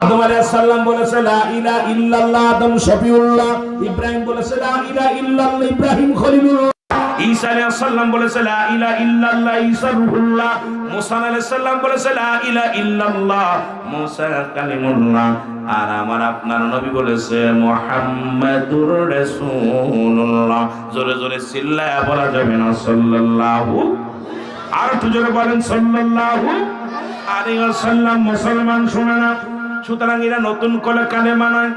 আদম আলাইহিস সালাম বলেছে লা ইলাহা ইল্লাল্লাহ, আদম শফিউল্লাহ। ইব্রাহিম বলেছে লা ইলাহা ইল্লাল্লাহ, ইব্রাহিম খলিলুল্লাহ। ঈসা আলাইহিস সালাম বলেছে লা ইলাহা ইল্লাল্লাহ, ঈসা রূহুল্লাহ। মুসা আলাইহিস সালাম বলেছে লা ইলাহা ইল্লাল্লাহ, মুসা কালিমুল্লাহ। আর আমার আপনার নবী বলেছে মুহাম্মাদুর রাসূলুল্লাহ। জোরে জোরে চিল্লায়া বলা যাবে না সাল্লাল্লাহু, আর একটু জোরে বলেন সাল্লাল্লাহু আলাইহি ওয়াসাল্লাম। মুসলমান শুনে না, সুতরাং এরা নতুন করে কালেমা নয়,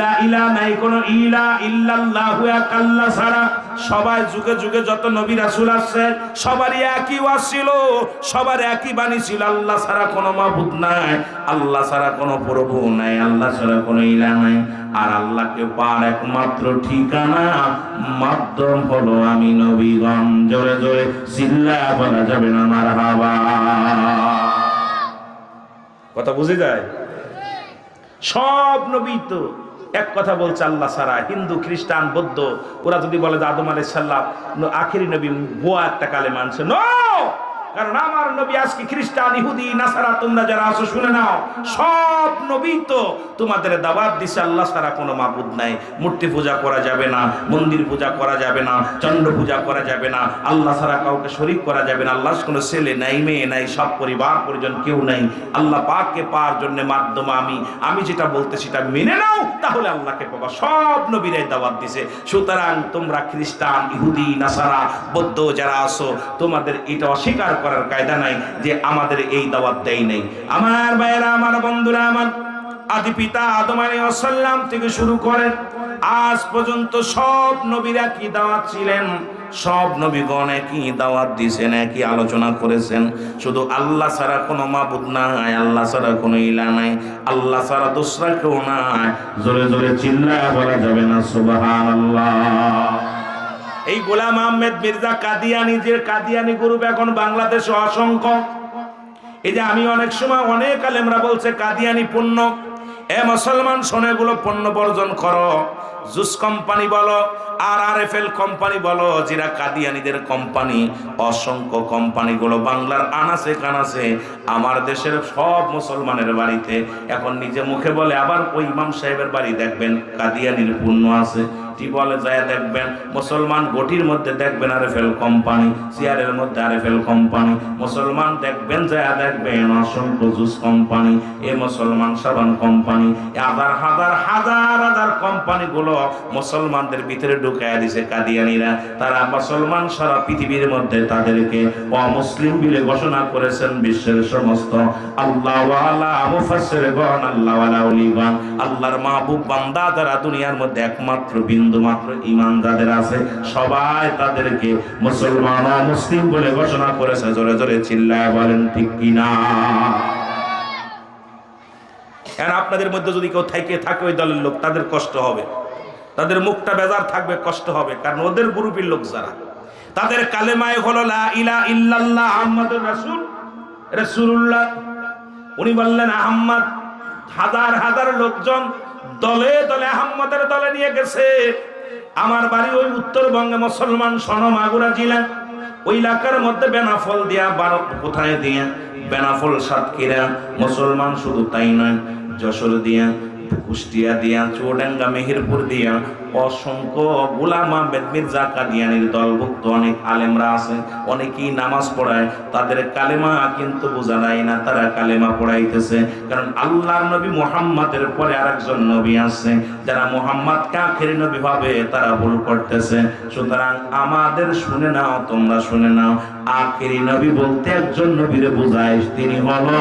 লা ইলাহা নাই কোন ইলা ইল্লাল্লাহু এক আল্লাহ ছাড়া। সবাই যুগে যুগে যত নবী রাসূল আসছে সবারই একই ওয়াজ ছিল, সবার একই বাণী ছিল, আল্লাহ ছাড়া কোনো মাবুদ নাই, আল্লাহ ছাড়া কোনো প্রভু নাই, আল্লাহ ছাড়া কোনো ইলাহ নাই। আর আল্লাহকে পাওয়ার একমাত্র ঠিকানা মাধ্যম হলো আমি নবীগণ। জোরে জোরে চিল্লায়া বলা যাবে না মারহাবা। কথা বুঝে যায়? সব নবী তো এক কথা বলছে আল্লাহ ছাড়া। হিন্দু, খ্রিস্টান, বৌদ্ধ ওরা যদি বলে যে আদম আলাইহিস সালাম আখেরি নবী, ভুয়া একটা কালেমা আনছে। নো, কারণ আমার নবী আজকে খ্রিস্টান, ইহুদি, নাসারা তোমরা যারা আছো শুনে নাও, সব নবী তো তোমাদের দাওয়াত দিছে আল্লাহ ছাড়া কোনো মাবুদ নাই। মূর্তি পূজা করা যাবে না, মন্দির পূজা করা যাবে না, চন্দ্র পূজা করা যাবে না, আল্লাহ ছাড়া কাউকে শরীক করা যাবে না। আল্লাহর কোনো ছেলে নাই, মেয়ে নাই, সব পরিবার পরিজন কেউ নাই। আল্লাহ পাককে পাওয়ার জন্য মাধ্যম আমি যেটা বলতে সেটা মেনে নাও, তাহলে আল্লাহকে পাবা। সব নবীরাই দাওয়াত দিছে। সুতরাং তোমরা খ্রিস্টান, ইহুদি, নাসারা, বৌদ্ধ যারা আছো, তোমাদের এটা অস্বীকার করার কায়দা নাই যে আমাদের এই দাওয়াত দেই নাই। আমার ভাইয়েরা, আমার বন্ধুরা, আমার আদি পিতা আদম আলাইহিস সালাম থেকে শুরু করে আজ পর্যন্ত সব নবীরা কি দাওয়াত ছিলেন, সব নবীগণ কি দাওয়াত দিয়েছেন, কি আলোচনা করেছেন। শুধু আল্লাহ ছাড়া কোনো মাবুদ নাই, আল্লাহ ছাড়া কোনো ইলাহ নাই, আল্লাহ ছাড়া দোসরা কেউ নাই। জোরে জোরে চিল্লায়া বলা যাবে না সুবহানাল্লাহ। এই গোলাম আহমেদ মির্জা কাদিয়ানি, যে কাদিয়ানি গ্রুপ এখন বাংলাদেশে অসংখ্য। এই যে আমি অনেক সময় অনেক আলেমরা বলছে কাদিয়ানি পণ্য। এ মুসলমান সোনাগুলো পণ্য বর্জন করো। জুস কোম্পানি বলো, RRFL কোম্পানি বলো, যেটা কাদিয়ানিদের কোম্পানি, অসংখ্য কোম্পানিগুলো বাংলার আনাচে কানাচে আমার দেশের সব মুসলমানের বাড়িতে এখন নিজে মুখে বলে। আবার ওই ইমাম সাহেবের বাড়ি দেখবেন কাদিয়ানির পণ্য আছে, টিবলে যায় দেখবেন, মুসলমান গটির মধ্যে দেখবেন RFL কোম্পানি, চেয়ারের মধ্যে RFL কোম্পানি, মুসলমান দেখবেন যায় দেখবেন অসংখ্য জুস কোম্পানি, এ মুসলমান সাবান কোম্পানি, হাজার হাজার হাজার হাজার কোম্পানিগুলো মুসলমানদের ভিতরে ঢুকাইয়া দিছে কাদিয়ানিরা। তারা মুসলমান সারা পৃথিবীর মধ্যে তাদেরকে অমুসলিম বলে ঘোষণা করেছেন। বিশ্বের সমস্ত আল্লাহ ওয়ালা মুফাসসিরগণ, আল্লাহ ওয়ালা ওলিগণ, আল্লাহর মাহবুব বান্দা যারা দুনিয়ার মধ্যে একমাত্র বিন্দু মাত্র ঈমান যাদের আছে, সবাই তাদেরকে মুসলমান ও মুসলিম বলে ঘোষণা করেছে। জোরে জোরে চিল্লায় বলেন ঠিক কিনা? আর আপনাদের মধ্যে যদি কেউ থাকে ওই দলের লোক, তাদের কষ্ট হবে, তাদের মুখটা বেজার থাকবে, কষ্ট হবে। কারণ ওদের গ্রুপের লোক যারা, তাদের কালেমায়ে হলো লা ইলাহা ইল্লাল্লাহ মুহাম্মাদুর রাসূলুল্লাহ। উনি বললেন আহমদ, হাজার হাজার লোকজন দলে দলে আহমদের দলে নিয়ে গেছে। আমার বাড়ি ওই উত্তরবঙ্গে, মুসলমান মাগুরা জেলা, ওই এলাকার মধ্যে বেনাফল দিয়া, কোথায় দিয়া বেনাফল, সাতক্ষীরা মুসলমান। শুধু তাই নয়, যশোর দিয়া, কুষ্টিয়া দিয়া, চুয়াডাঙ্গা, মেহেরপুর দিয়া অসংখ্য গোলাম আহমেদ মির্জা কাদিয়ানির দলভুক্ত অনেক আলেমরা আছে। অনেকেই নামাজ পড়ায়, তাদের কালেমা কিন্তু বোঝা যায় না, তারা কালেমা পড়াইতেছে। কারণ আল্লাহর নবী মুহাম্মাদের পরে আরেকজন নবী আছে, যারা মুহাম্মদকে আখেরি নবী ভাবে, তারা ভুল করতেছে। সুতরাং আমাদের শুনে নাও, তোমরা শুনে নাও, আখেরি নবী বলতে একজন নবীরে বোঝায়, তিনি হলো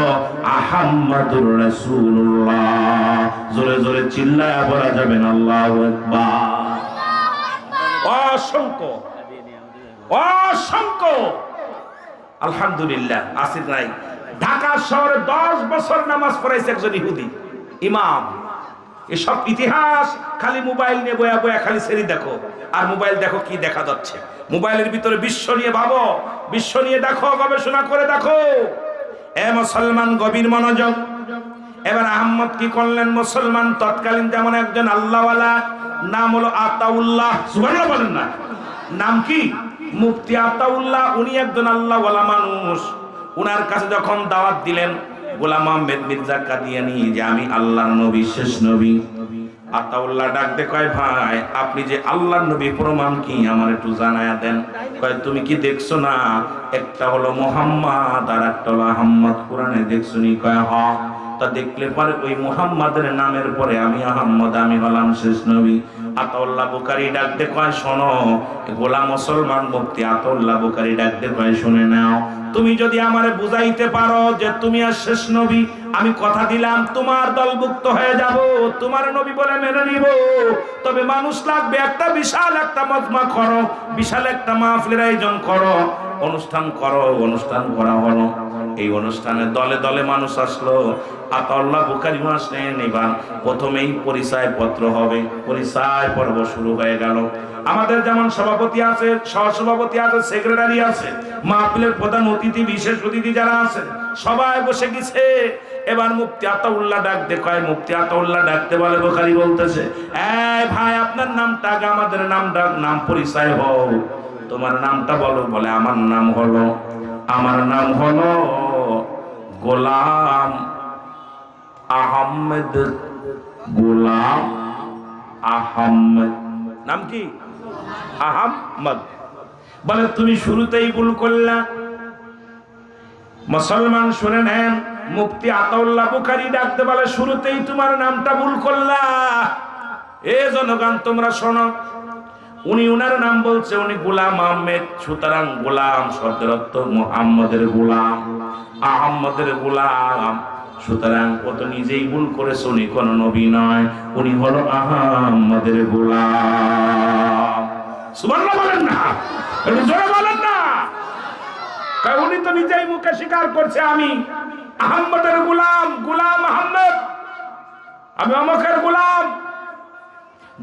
আহমদুর রাসূলুল্লাহ। জোরে জোরে চিল্লায়া বলা যাবেন আল্লাহু আকবার। অসংখ্য অসংখ্য আলহামদুলিল্লাহ। আসির নাই ঢাকা শহরে 10 বছর নামাজ পড়াইছে একজন ইহুদি ইমাম। এসব ইতিহাস খালি মোবাইল নিয়ে বয়া বয়া খালি সেরি দেখো, আর মোবাইল দেখো কি দেখা যাচ্ছে। মোবাইলের ভিতরে বিশ্ব নিয়ে ভাবো, বিশ্ব নিয়ে দেখো, গবেষণা করে দেখো। এ মুসলমান, গভীর মনোযোগ। এবার আহমদ কি করলেন? মুসলমান তৎকালীন যেমন একজন আল্লাহওয়ালা, নাম হলো আতাউল্লাহ, সুবহানাল্লাহ বলেন না, নাম কি? মুফতি আতাউল্লাহ। উনি একজন আল্লাহওয়ালা মানুষ। উনার কাছে যখন দাওয়াত দিলেন, গোলাম আহমেদ মির্জা কাদিয়ানী যে আমি আল্লাহর নবী, শেষ নবী। আতাউল্লাহ ডাকতে কয়, ভাই আপনি যে আল্লাহর নবী প্রমাণ কি আমার একটু জানায়া দেন। কয় তুমি কি দেখছো না, একটা হলো মুহাম্মদ আর একটা হলো আহম্মদ, কোরআনে দেখছো নি? কয় হ। তা দেখলে পরে ওই মুহাম্মাদের নামের পরে আমি আহম্মদ, আমি হলাম শেষ নবী। আতাউল্লাহ বুখারী ডাকতে কয়, শোনো গোলাম মুসলমান মুফতি আতাউল্লাহ বুখারী ডাকতে কয়, শুনে নাও, তুমি যদি আমারে বুঝাইতে পারো যে তুমি আর শেষ নবী, আমি কথা দিলাম তোমার দলভুক্ত হয়ে যাব, তোমার নবী বলে মেনে নিব। তবে মানুষ লাগবে, একটা বিশাল একটা মজমা করো, বিশাল একটা মাহফিলের আয়োজন করো, অনুষ্ঠান করো। অনুষ্ঠান করা হলো। এই অনুষ্ঠানে দলে দলে মানুষ আসলো। আতাউল্লাহ বুখারী আসলেন। এবার প্রথমেই পরিচয় পত্র হবে, পরিচয় পর্ব শুরু হয়ে গেল। আমাদের যেমন সভাপতি আছে, সহসভাপতি আছে, সেক্রেটারি আছে, মাহফিলের প্রধান অতিথি, বিশেষ অতিথি যারা আছেন সবাই বসে গেছে। এবার মুফতি আতাউল্লাহ ডাকতে কয়, মুফতি আতাউল্লাহ ডাকতে বলে, বুখারী বলতেছে, এই ভাই আপনার নামটা আগে আমাদের নাম পরিচয় হও, তোমার নামটা বলো। বলে আমার নাম হলো গোলাম আহমেদ। গোলাম আহমেদ। নাম কি? আহমদ। বলে তুমি শুরুতেই ভুল করলা। মুসলমান শুনে নেন, মুফতি আতাউল্লাহ বুখারী ডাকতে বলে, শুরুতেই তোমার নামটা ভুল করলা। এ জনগণ তোমরা শোনো, উনি উনার নাম বলছে, উনি গোলাম আহমেদ। সুতরাং গোলাম শব্দের অর্থ মুহাম্মদের গোলাম, আহম্মদের গোলাম। সুতরাং ও তো নিজেই ভুল করেছে, উনি কোন নবী নয়, উনি হলো আহম্মদের গোলাম। সুবহানাল্লাহ বলেন না, একটু জোরে বলেন না। কারণ উনি তো নিজেই মুখে স্বীকার করছে, আমি আহম্মদের গোলাম, গোলাম আহমেদ, আমি অমুকের গোলাম।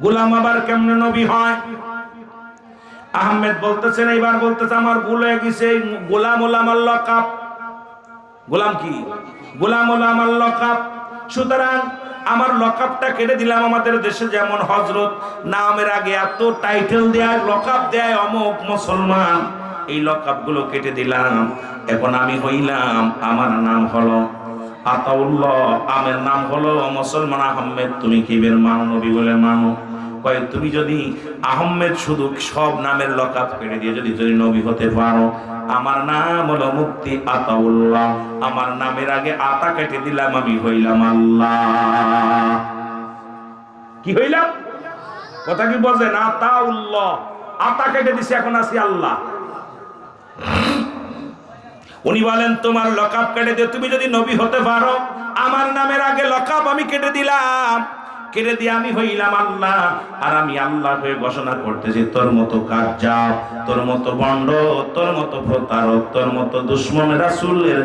গোলাম আবার কেমনে নবী হয়? আহমেদ বলতেছেন, এইবার বলতেছে আমার ভুল হয়ে গেছে, গোলাম হলো আমার লকাব। গোলাম কি? গোলাম হলো আমার লকাব। সুতরাং আমার লকাবটা কেটে দিলাম। আমাদের দেশে যেমন হযরত নামের আগে এত টাইটেল দেয়, লকাব দেয়, অমুক মুসলমান, এই লকাবগুলো কেটে দিলাম। এখন আমি হইলাম, আমার নাম হলো আতাউল্লাহ, আমার নাম হলো মুসলমান আহমেদ। তুমি কি বের মানো, নবী বলে মানো? কয় তুমি যদি আহমেদ শুধু সব নামের লকাব কেটে দিয়ে যদি নবী হতে পারো, আমার নাম হলো মুফতি আতাউল্লাহ, আমার নামের আগে আতা কেটে দিলাম, আমি হইলাম আল্লাহ। কি হইলাম? কথা কি বলেন? আতাউল্লাহ, আতা কেটে দিছি, এখন আছি আল্লাহ। উনি বলেন তোমার লকাব কেটে দিয়ে তুমি যদি নবী হতে পারো, আমার নামের আগে লকাব আমি কেটে দিলাম, কেটে দিয়ে আমি হইলাম আল্লাহ। আর আমি আল্লাহ হয়ে ঘোষণা করতেছি, তোর মতো কাজ্জাব, তোর মতো ভণ্ড, তোর মতো প্রতারক, তোর মতো দুশমন রাসূলের